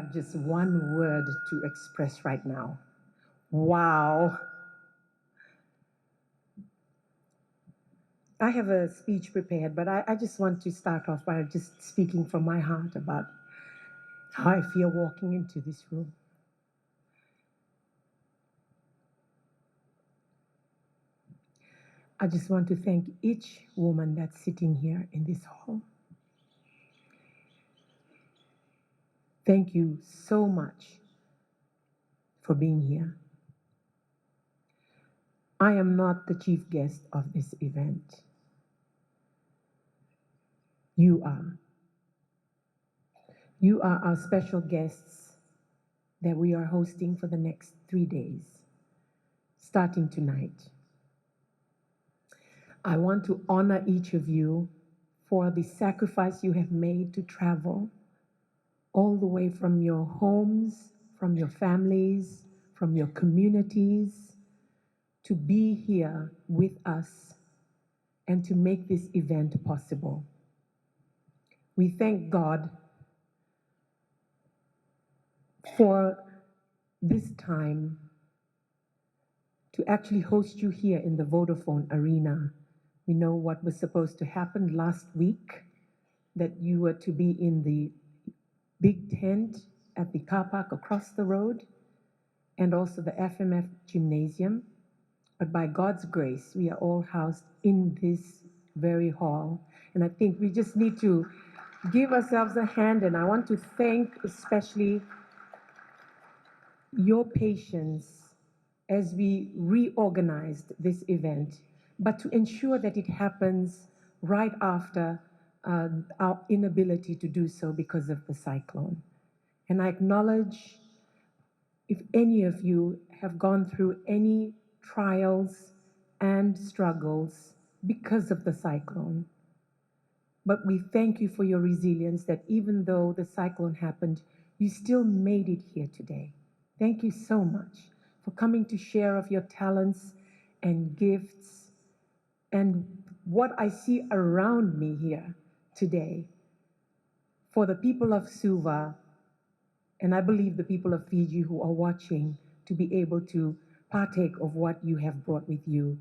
have just one word to express right now. Wow. I have a speech prepared, but I just want to start off by just speaking from my heart about how I feel walking into this room. I just want to thank each woman that's sitting here in this hall. Thank you so much for being here. I am not the chief guest of this event. You are. You are our special guests that we are hosting for the next 3 days, starting tonight. I want to honor each of you for the sacrifice you have made to travel all the way from your homes, from your families, from your communities, to be here with us and to make this event possible. We thank God for this time to actually host you here in the Vodafone Arena. We know what was supposed to happen last week, that you were to be in the big tent at the car park across the road, and also the FMF gymnasium. But by God's grace, we are all housed in this very hall. And I think we just need to give ourselves a hand, and I want to thank especially your patience as we reorganized this event, but to ensure that it happens right after our inability to do so because of the cyclone. And I acknowledge if any of you have gone through any trials and struggles because of the cyclone. But we thank you for your resilience, that even though the cyclone happened, you still made it here today. Thank you so much for coming to share of your talents and gifts and what I see around me here today. For the people of Suva, and I believe the people of Fiji who are watching, to be able to partake of what you have brought with you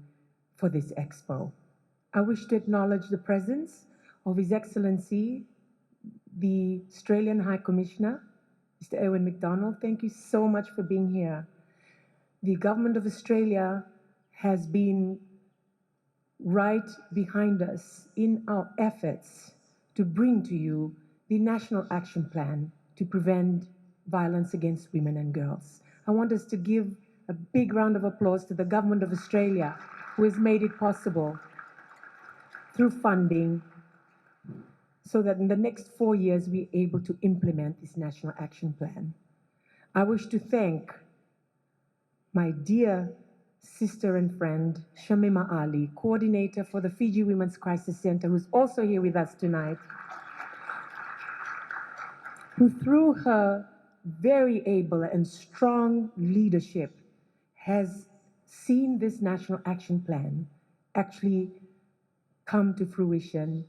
for this expo. I wish to acknowledge the presence of His Excellency, the Australian High Commissioner, Mr. Erwin McDonald. Thank you so much for being here. The Government of Australia has been right behind us in our efforts to bring to you the National Action Plan to prevent violence against women and girls. I want us to give a big round of applause to the Government of Australia, who has made it possible through funding, so that in the next 4 years we're able to implement this National Action Plan. I wish to thank my dear sister and friend, Shamima Ali, coordinator for the Fiji Women's Crisis Center, who's also here with us tonight, who through her very able and strong leadership has seen this National Action Plan actually come to fruition,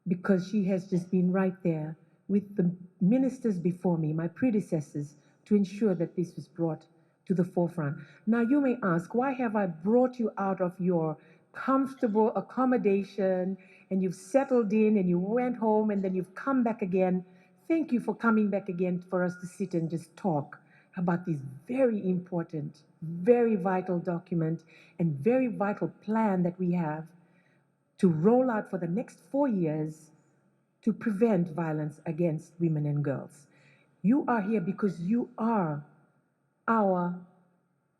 because she has just been right there with the ministers before me, my predecessors, to ensure that this was brought to the forefront. Now you may ask, why have I brought you out of your comfortable accommodation and you've settled in and you went home and then you've come back again? Thank you for coming back again for us to sit and just talk about this very important, very vital document and very vital plan that we have to roll out for the next 4 years to prevent violence against women and girls. You are here because you are our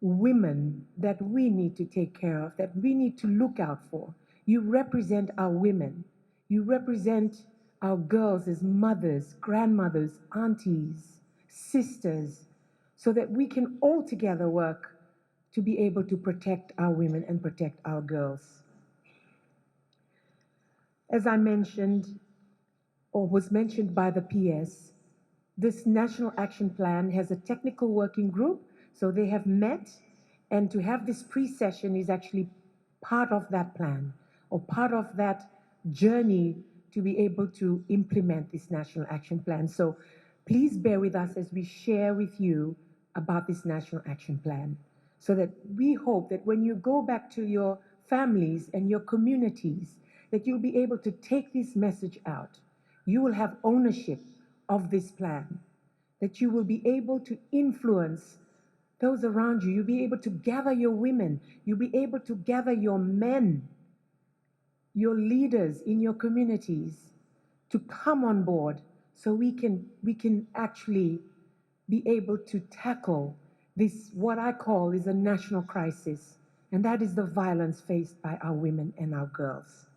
women that we need to take care of, that we need to look out for. You represent our women. You represent our girls as mothers, grandmothers, aunties, sisters, so that we can all together work to be able to protect our women and protect our girls. As I mentioned, or was mentioned by the PS, this National Action Plan has a technical working group, so they have met, and to have this pre-session is actually part of that plan, or part of that journey to be able to implement this National Action Plan. So Please bear with us as we share with you about this National Action Plan so that we hope that when you go back to your families and your communities, that you'll be able to take this message out. You will have ownership of this plan, that you will be able to influence those around you. You'll be able to gather your women. You'll be able to gather your men, your leaders in your communities to come on board so we can actually be able to tackle this, what I call is a national crisis, and that is the violence faced by our women and our girls.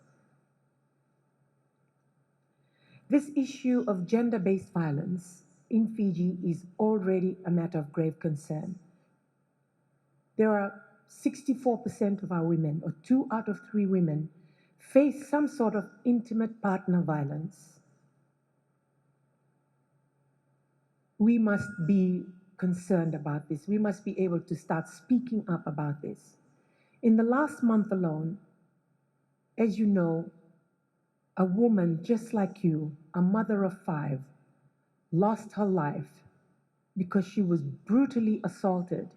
This issue of gender-based violence in Fiji is already a matter of grave concern. There are 64% of our women, or 2 out of 3 women, face some sort of intimate partner violence. We must be concerned about this. We must be able to start speaking up about this. In the last month alone, as you know, a woman just like you, a mother of 5, lost her life because she was brutally assaulted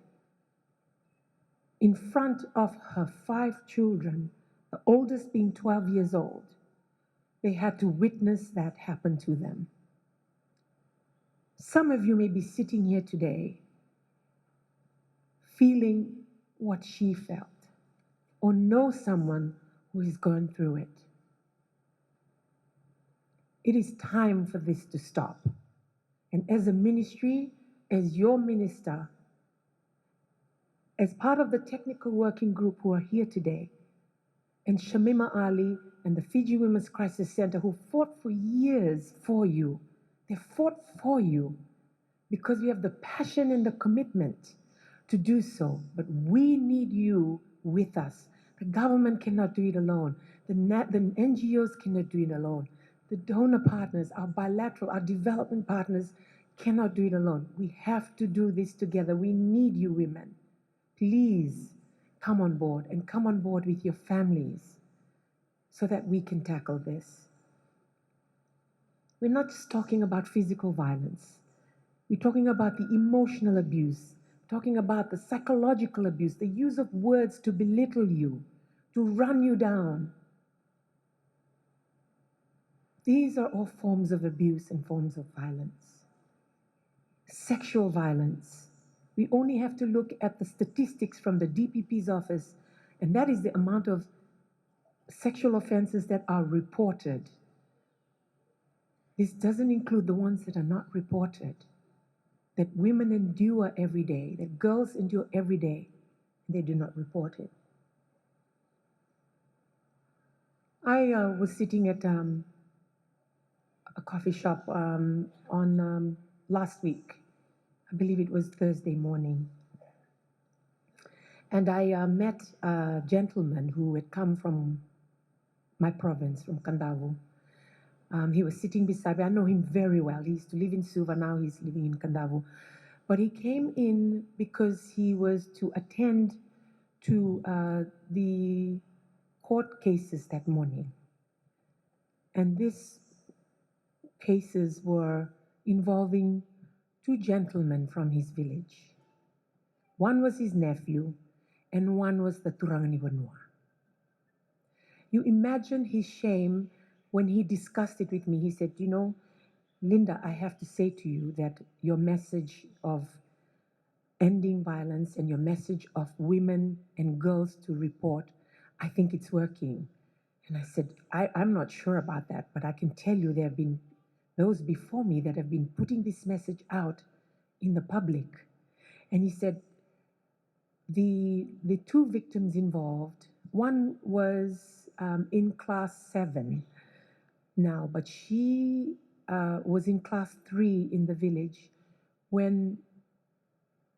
in front of her 5 children, the oldest being 12 years old. They had to witness that happen to them. Some of you may be sitting here today feeling what she felt, or know someone who is going through it. It is time for this to stop. And as a ministry, as your minister, as part of the technical working group who are here today, and Shamima Ali and the Fiji Women's Crisis Center who fought for years for you, they fought for you because we have the passion and the commitment to do so. But we need you with us. The government cannot do it alone. The NGOs cannot do it alone. The donor partners, our bilateral, our development partners cannot do it alone. We have to do this together. We need you women. Please come on board, and come on board with your families so that we can tackle this. We're not just talking about physical violence. We're talking about the emotional abuse, talking about the psychological abuse, the use of words to belittle you, to run you down. These are all forms of abuse and forms of violence. Sexual violence. We only have to look at the statistics from the DPP's office, and that is the amount of sexual offenses that are reported. This doesn't include the ones that are not reported, that women endure every day, that girls endure every day, and they do not report it. I was sitting at a coffee shop on last week. I believe it was Thursday morning. And I met a gentleman who had come from my province, from Kandavu. He was sitting beside me. I know him very well. He used to live in Suva, now he's living in Kandavu. But he came in because he was to attend to the court cases that morning. And these cases were involving 2 gentlemen from his village. One was his nephew, and one was the Turangani Banua. You imagine his shame when he discussed it with me. He said, you know, Lynda, I have to say to you that your message of ending violence and your message of women and girls to report, I think it's working. And I said, I'm not sure about that, but I can tell you there have been those before me that have been putting this message out in the public. And he said, the 2 victims involved, one was in class 7 now, but she was in class 3 in the village when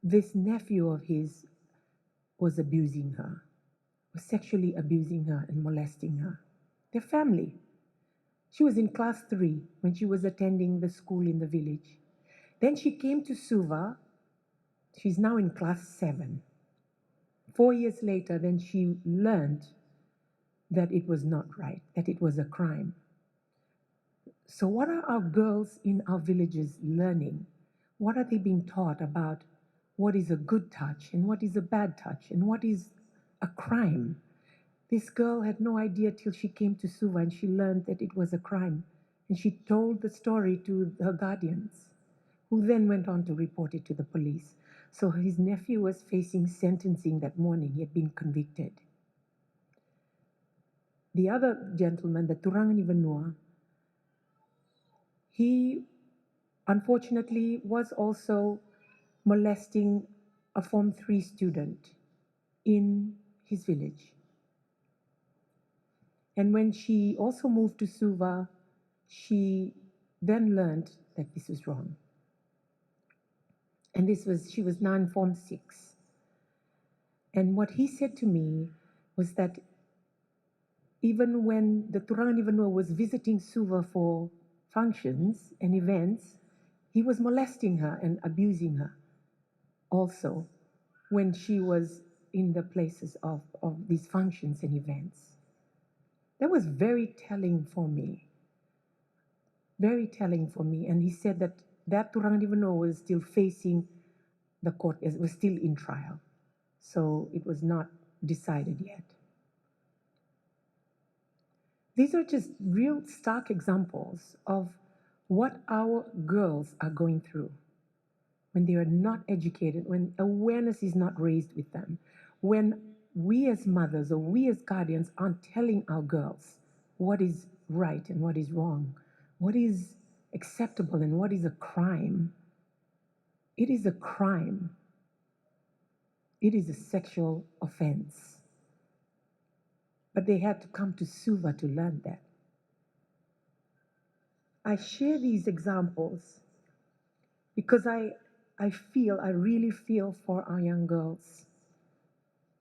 this nephew of his was abusing her, was sexually abusing her and molesting her. Their family. She was in class 3 when she was attending the school in the village. Then she came to Suva. She's now in class 7. 4 years later, then she learned that it was not right, that it was a crime. So, what are our girls in our villages learning? What are they being taught about what is a good touch and what is a bad touch and what is a crime? This girl had no idea till she came to Suva and she learned that it was a crime. And she told the story to her guardians, who then went on to report it to the police. So his nephew was facing sentencing that morning. He had been convicted. The other gentleman, the Turangani Vanua, he unfortunately was also molesting a Form 3 student in his village. And when she also moved to Suva, she then learned that this was wrong. And she was now in Form 6. And what he said to me was that even when the Turangani Vanua was visiting Suva for functions and events, he was molesting her and abusing her also when she was in the places of these functions and events. That was very telling for me. Very telling for me. And he said that Turangani Vanua was still facing the court, it was still in trial. So it was not decided yet. These are just real stark examples of what our girls are going through when they are not educated, when awareness is not raised with them, when we as mothers or we as guardians aren't telling our girls what is right and what is wrong, what is acceptable and what is a crime. It is a crime. It is a sexual offense. But they had to come to Suva to learn that. I share these examples because I really feel for our young girls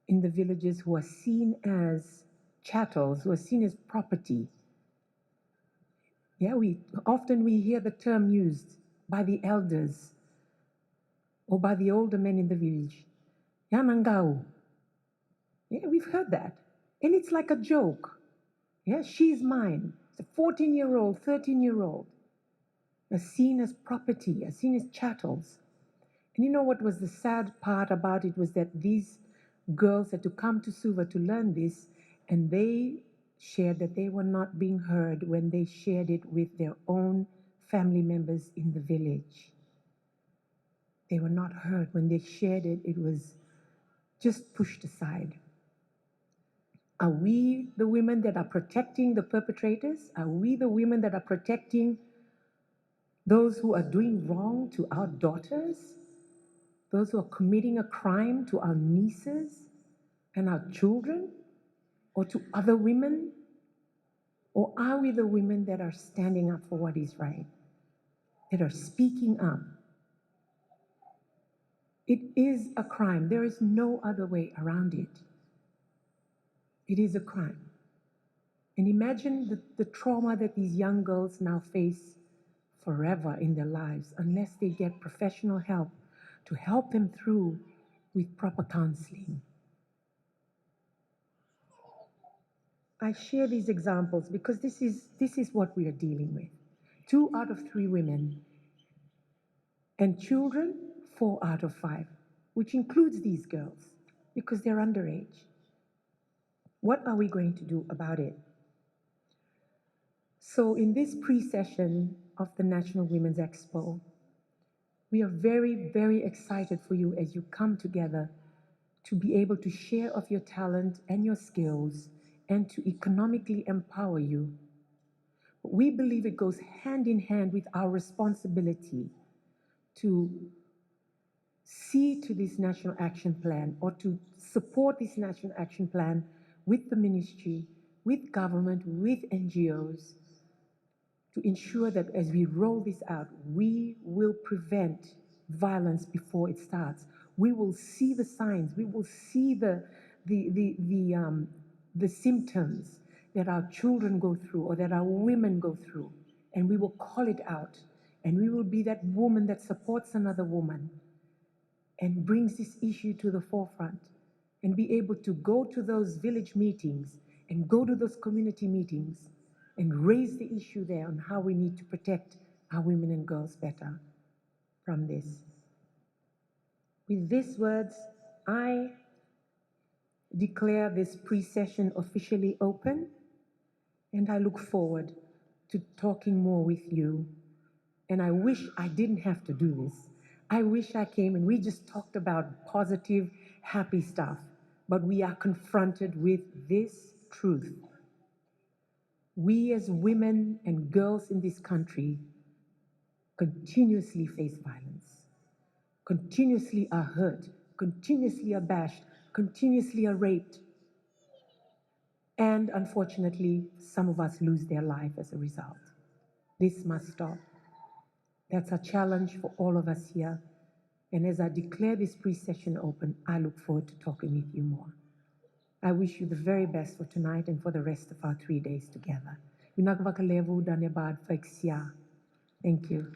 in the villages who are seen as chattels, who are seen as property. Yeah, often we hear the term used by the elders or by the older men in the village. Yanangau. Yeah, we've heard that. And it's like a joke. Yeah, she's mine. It's a 14-year-old, 13-year-old. Are seen as property, are seen as chattels. And you know what was the sad part about it was that these girls had to come to Suva to learn this, and they shared that they were not being heard when they shared it with their own family members in the village. They were not heard. When they shared it, it was just pushed aside. Are we the women that are protecting the perpetrators? Are we the women that are protecting those who are doing wrong to our daughters? Those who are committing a crime to our nieces and our children? Or to other women? Or are we the women that are standing up for what is right? That are speaking up? It is a crime. There is no other way around it. It is a crime. And imagine the trauma that these young girls now face forever in their lives unless they get professional help to help them through with proper counseling. I share these examples because this is what we are dealing with. 2 out of 3 women, and children, 4 out of 5, which includes these girls because they're underage. What are we going to do about it? So in this pre-session of the National Women's Expo, we are very, very excited for you as you come together to be able to share of your talent and your skills and to economically empower you. We believe it goes hand in hand with our responsibility to see to this National Action Plan or to support this National Action Plan with the ministry, with government, with NGOs, to ensure that as we roll this out, we will prevent violence before it starts. We will see the signs, we will see the symptoms that our children go through or that our women go through, and we will call it out, and we will be that woman that supports another woman and brings this issue to the forefront and be able to go to those village meetings and go to those community meetings and raise the issue there on how we need to protect our women and girls better from this. With these words, I declare this pre-session officially open, and I look forward to talking more with you. And I wish I didn't have to do this. I wish I came and we just talked about positive, happy stuff. But we are confronted with this truth. We as women and girls in this country continuously face violence, continuously are hurt, continuously are bashed, continuously are raped. And unfortunately, some of us lose their life as a result. This must stop. That's a challenge for all of us here. And as I declare this pre-session open, I look forward to talking with you more. I wish you the very best for tonight and for the rest of our 3 days together. Thank you.